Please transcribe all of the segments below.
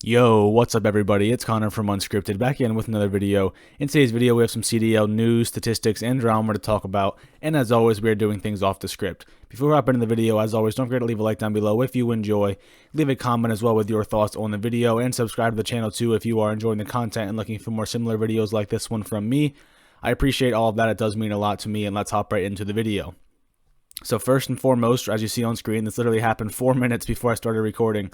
Yo, what's up everybody? It's Connor from Unscripted back in with another video. In today's video we have some CDL news, statistics, and drama to talk about, and as always we are doing things off the script. Before we hop into the video, as always, don't forget to leave a like down below if you enjoy, leave a comment as well with your thoughts on the video, and subscribe to the channel too if you are enjoying the content and looking for more similar videos like this one from me. I appreciate all of that, it does mean a lot to me, and let's hop right into the video. So first and foremost, as you see on screen, this literally happened 4 minutes before I started recording.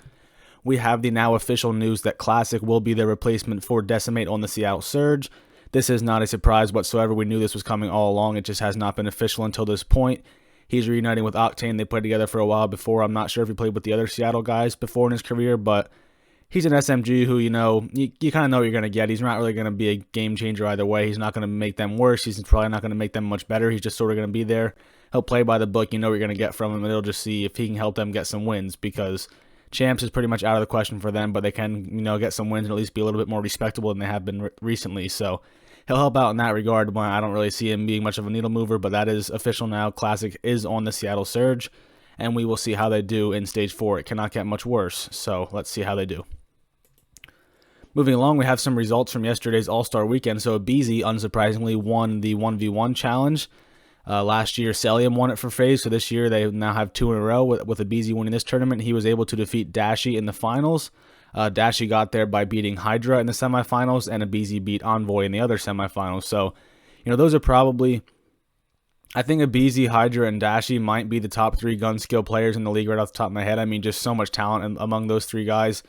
We have the now official news that Classic will be their replacement for Decimate on the Seattle Surge. This is not a surprise whatsoever. We knew this was coming all along. It just has not been official until this point. He's reuniting with Octane. They played together for a while before. I'm not sure if he played with the other Seattle guys before in his career, but he's an SMG who, you kind of know what you're going to get. He's not really going to be a game changer either way. He's not going to make them worse. He's probably not going to make them much better. He's just sort of going to be there. He'll play by the book. You know what you're going to get from him, and it'll just see if he can help them get some wins, because Champs is pretty much out of the question for them, but they can, get some wins and at least be a little bit more respectable than they have been recently. So he'll help out in that regard. I don't really see him being much of a needle mover, but that is official now. Classic is on the Seattle Surge, and we will see how they do in Stage 4. It cannot get much worse, so let's see how they do. Moving along, we have some results from yesterday's AllStar Weekend. So Abizi, unsurprisingly, won the 1v1 challenge. Last year, Celium won it for FaZe, so this year they now have 2 in a row with Abizi winning this tournament. He was able to defeat Dashy in the finals. Dashy got there by beating Hydra in the semifinals, and Abizi beat Envoy in the other semifinals. So, those are probably, I think Abizi, Hydra, and Dashy might be the top 3 gun skill players in the league right off the top of my head. I mean, just so much talent among those 3 guys.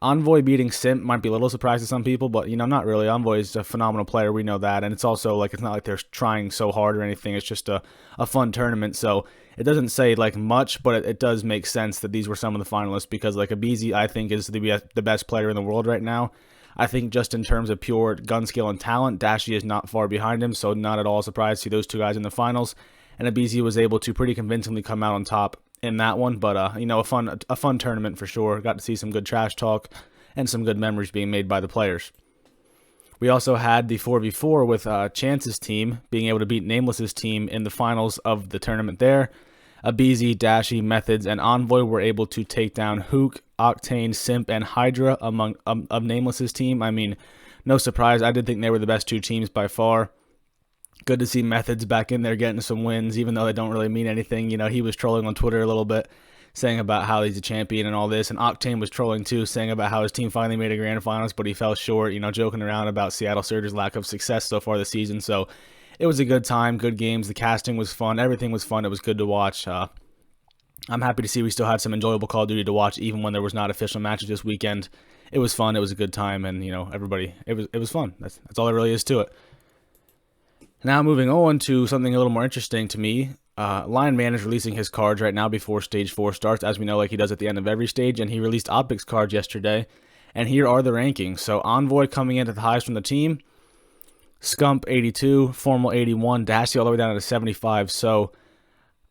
Envoy beating Simp might be a little surprise to some people, but, not really. Envoy is a phenomenal player. We know that. And it's also, it's not like they're trying so hard or anything. It's just a fun tournament. So it doesn't say, much, but it does make sense that these were some of the finalists, because, Abizi, I think, is the best player in the world right now. I think just in terms of pure gun skill and talent, Dashy is not far behind him, so not at all surprised to see those 2 guys in the finals. And Abizi was able to pretty convincingly come out on top in that one, but a fun tournament for sure. Got to see some good trash talk and some good memories being made by the players. We also had the 4v4 with Chance's team being able to beat Nameless's team in the finals of the tournament there. Abizi, Dashy, Methods, and Envoy were able to take down Hook, Octane, Simp, and Hydra of Nameless's team. I mean, no surprise. I did think they were the best 2 teams by far. Good to see Methods back in there getting some wins, even though they don't really mean anything. He was trolling on Twitter a little bit, saying about how he's a champion and all this. And Octane was trolling too, saying about how his team finally made a grand finals, but he fell short, joking around about Seattle Surge's lack of success so far this season. So it was a good time, good games. The casting was fun. Everything was fun. It was good to watch. I'm happy to see we still had some enjoyable Call of Duty to watch, even when there was not official matches this weekend. It was fun. It was a good time. And, everybody, it was fun. That's all there really is to it. Now moving on to something a little more interesting to me. Lion Man is releasing his cards right now before Stage 4 starts, as we know, like he does at the end of every stage, and he released Optics cards yesterday. And here are the rankings. So Envoy coming in at the highest from the team. Scump 82, Formal 81, Dashy all the way down to 75. So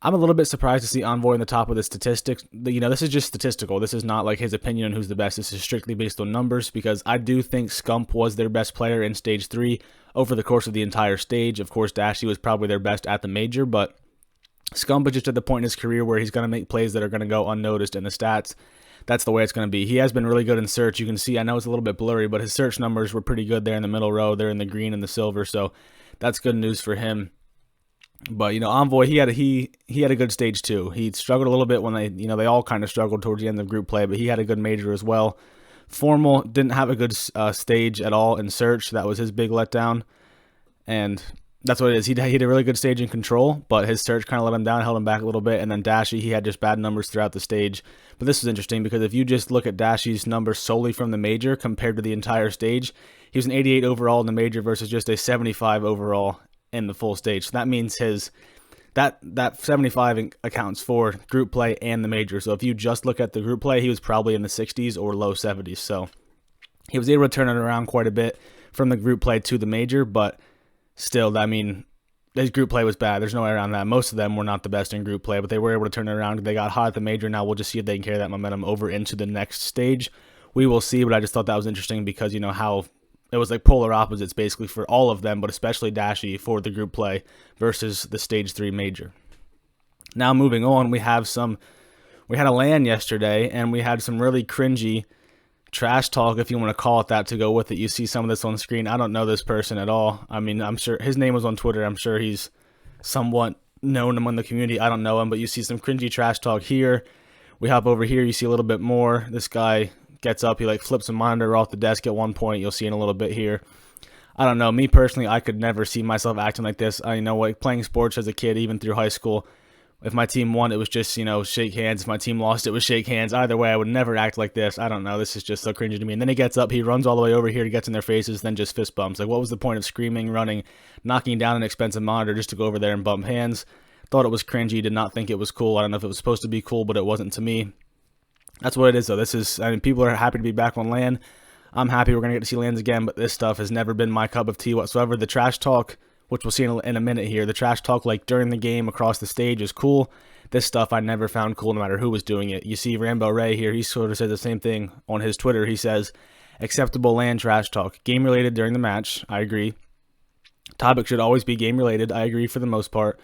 I'm a little bit surprised to see Envoy in the top of the statistics. This is just statistical. This is not like his opinion on who's the best. This is strictly based on numbers, because I do think Scump was their best player in Stage 3 over the course of the entire stage. Of course, Dashy was probably their best at the major, but Scump is just at the point in his career where he's going to make plays that are going to go unnoticed in the stats. That's the way it's going to be. He has been really good in search. You can see, I know it's a little bit blurry, but his search numbers were pretty good there in the middle row. They're in the green and the silver, so that's good news for him. But, Envoy, he had a good stage too. He struggled a little bit when they all kind of struggled towards the end of group play, but he had a good major as well. Formal didn't have a good stage at all in search. That was his big letdown, and that's what it is. He had a really good stage in control, but his search kind of let him down, held him back a little bit. And then Dashy, he had just bad numbers throughout the stage. But this is interesting, because if you just look at Dashy's numbers solely from the major compared to the entire stage, he was an 88 overall in the major versus just a 75 overall in the full stage. So that means that 75 accounts for group play and the major. So if you just look at the group play, he was probably in the 60s or low 70s. So he was able to turn it around quite a bit from the group play to the major, but still, I mean, his group play was bad. There's no way around that. Most of them were not the best in group play, but they were able to turn it around. They got hot at the major. Now we'll just see if they can carry that momentum over into the next stage. We will see, but I just thought that was interesting, because how it was like polar opposites basically for all of them, but especially Dashy for the group play versus the Stage 3 major. Now moving on, we had a LAN yesterday, and we had some really cringy trash talk, if you want to call it that, to go with it. You see some of this on screen. I don't know this person at all. I mean, I'm sure his name was on Twitter. I'm sure he's somewhat known among the community. I don't know him, but you see some cringy trash talk here. We hop over here. You see a little bit more. This guy gets up. He like flips a monitor off the desk at one point. You'll see in a little bit here. I don't know. Me personally, I could never see myself acting like this. I know, like playing sports as a kid, even through high school. If my team won, it was just, shake hands. If my team lost, it was shake hands. Either way, I would never act like this. I don't know. This is just so cringy to me. And then he gets up, he runs all the way over here, he gets in their faces, then just fist bumps. Like, what was the point of screaming, running, knocking down an expensive monitor just to go over there and bump hands? Thought it was cringy, did not think it was cool. I don't know if it was supposed to be cool, but it wasn't to me. That's what it is, though. People are happy to be back on LAN. I'm happy we're going to get to see LANs again, but this stuff has never been my cup of tea whatsoever. The trash talk, which we'll see in a minute here, the trash talk like during the game across the stage is cool. This stuff I never found cool no matter who was doing it. You see Rambo Ray here, he sort of says the same thing on his Twitter. He says, acceptable LAN trash talk. Game related during the match, I agree. Topic should always be game related, I agree for the most part.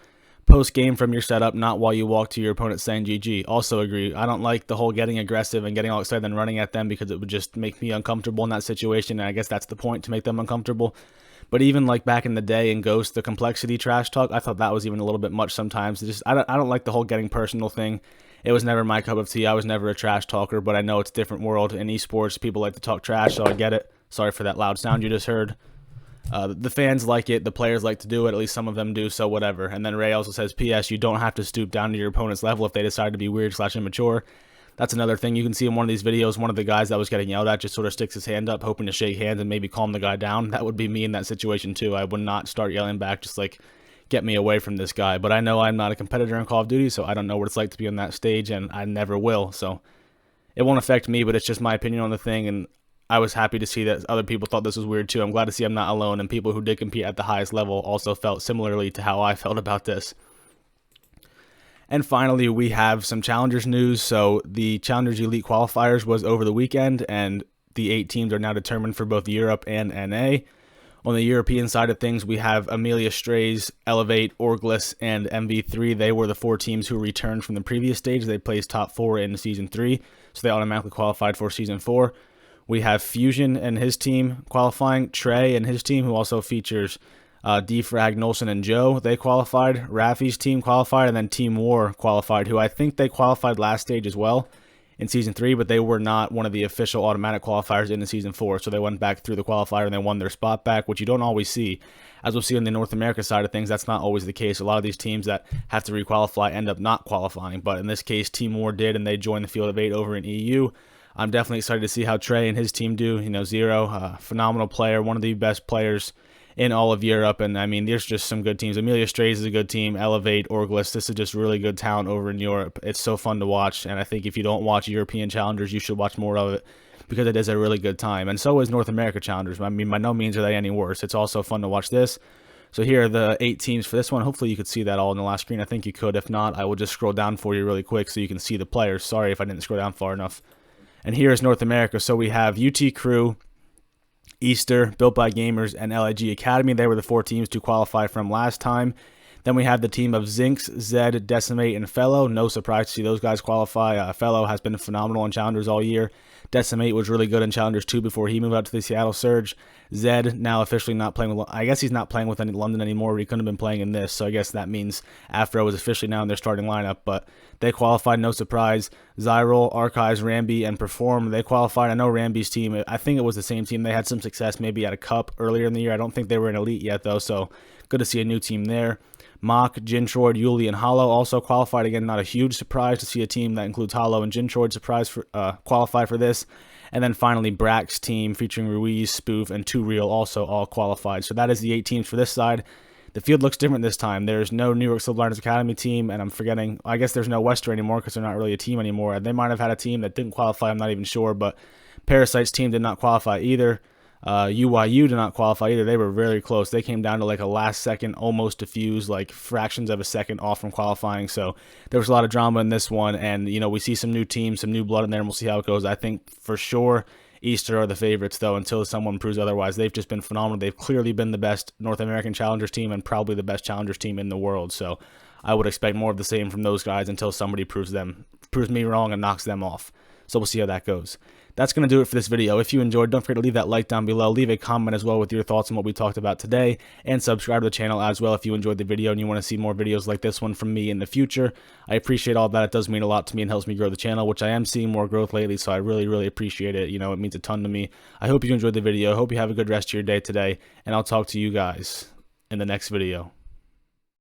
Post game from your setup, not while you walk to your opponent saying GG. Also agree. I don't like the whole getting aggressive and getting all excited and running at them because it would just make me uncomfortable in that situation, and I guess that's the point, to make them uncomfortable. But even like back in the day in Ghost, the complexity trash talk, I thought that was even a little bit much sometimes. I don't like the whole getting personal thing. It was never my cup of tea. I was never a trash talker, but I know it's a different world. In esports, people like to talk trash, so I get it. Sorry for that loud sound you just heard. The fans like it, the players like to do it, at least some of them do, so whatever. And then Ray also says, P.S. you don't have to stoop down to your opponent's level if they decide to be weird/immature. That's another thing you can see in one of these videos. One of the guys that was getting yelled at just sort of sticks his hand up, hoping to shake hands and maybe calm the guy down. That would be me in that situation too. I would not start yelling back, just like, get me away from this guy. But I know I'm not a competitor in Call of Duty, so I don't know what it's like to be on that stage, and I never will. So it won't affect me, but it's just my opinion on the thing, and I was happy to see that other people thought this was weird too. I'm glad to see I'm not alone, and people who did compete at the highest level also felt similarly to how I felt about this. And finally, we have some Challengers news. So the Challengers Elite Qualifiers was over the weekend, and the 8 teams are now determined for both Europe and NA. On the European side of things, we have Amelia Strays, Elevate, Orglis, and MV3. They were the 4 teams who returned from the previous stage. They placed top 4 in Season 3, so they automatically qualified for Season 4. We have Fusion and his team qualifying, Trey and his team, who also features Defrag, Nolson, and Joe. They qualified. Rafi's team qualified, and then Team War qualified, who I think they qualified last stage as well in Season 3, but they were not one of the official automatic qualifiers in the Season 4, so they went back through the qualifier and they won their spot back, which you don't always see. As we'll see on the North America side of things, that's not always the case. A lot of these teams that have to requalify end up not qualifying, but in this case, Team War did, and they joined the field of 8 over in EU. I'm definitely excited to see how Trey and his team do. Zero, phenomenal player, one of the best players in all of Europe. And I mean, there's just some good teams. Amelia Strays is a good team. Elevate, Orglis, this is just really good talent over in Europe. It's so fun to watch. And I think if you don't watch European Challengers, you should watch more of it because it is a really good time. And so is North America Challengers. I mean, by no means are they any worse. It's also fun to watch this. So here are the 8 teams for this one. Hopefully you could see that all in the last screen. I think you could. If not, I will just scroll down for you really quick so you can see the players. Sorry if I didn't scroll down far enough. And here is North America. So we have UT Crew, Easter, Built by Gamers, and LIG Academy. They were the 4 teams to qualify from last time. Then we have the team of Zinx, Zed, Decimate, and Fellow. No surprise to see those guys qualify. Fellow has been phenomenal in Challengers all year. Decimate was really good in Challengers 2 before he moved out to the Seattle Surge. Zed now officially not playing with, I guess he's not playing with any London anymore. He couldn't have been playing in this, so I guess that means Afro is officially now in their starting lineup, but they qualified, no surprise. Zyrol, Archives, Ramby, and Perform, they qualified. I know Ramby's team, I think it was the same team. They had some success maybe at a cup earlier in the year. I don't think they were in Elite yet, though, so good to see a new team there. Mock, Jintroid, Yuli, and Hollow also qualified. Again, not a huge surprise to see a team that includes Hollow and Jintroid qualify for this. And then finally, Brack's team featuring Ruiz, Spoof, and 2 Real also all qualified. So that is the 8 teams for this side. The field looks different this time. There's no New York Subliners Academy team, and I'm forgetting, I guess there's no Wester anymore because they're not really a team anymore. They might have had a team that didn't qualify, I'm not even sure, but Parasite's team did not qualify either. UYU did not qualify either. They were very close. They came down to like a last second, almost diffused, like fractions of a second off from qualifying. So there was a lot of drama in this one. And, we see some new teams, some new blood in there, and we'll see how it goes. I think for sure Easter are the favorites, though, until someone proves otherwise. They've just been phenomenal. They've clearly been the best North American Challengers team and probably the best Challengers team in the world. So I would expect more of the same from those guys until somebody proves me wrong and knocks them off. So we'll see how that goes. that's going to do it for this video. If you enjoyed, don't forget to leave that like down below. Leave a comment as well with your thoughts on what we talked about today, and subscribe to the channel as well if you enjoyed the video and you want to see more videos like this one from me in the future. I appreciate all that. It does mean a lot to me and helps me grow the channel, which I am seeing more growth lately, so I really appreciate it. You know, it means a ton to me. I hope you enjoyed the video. I hope you have a good rest of your day today, and I'll talk to you guys in the next video.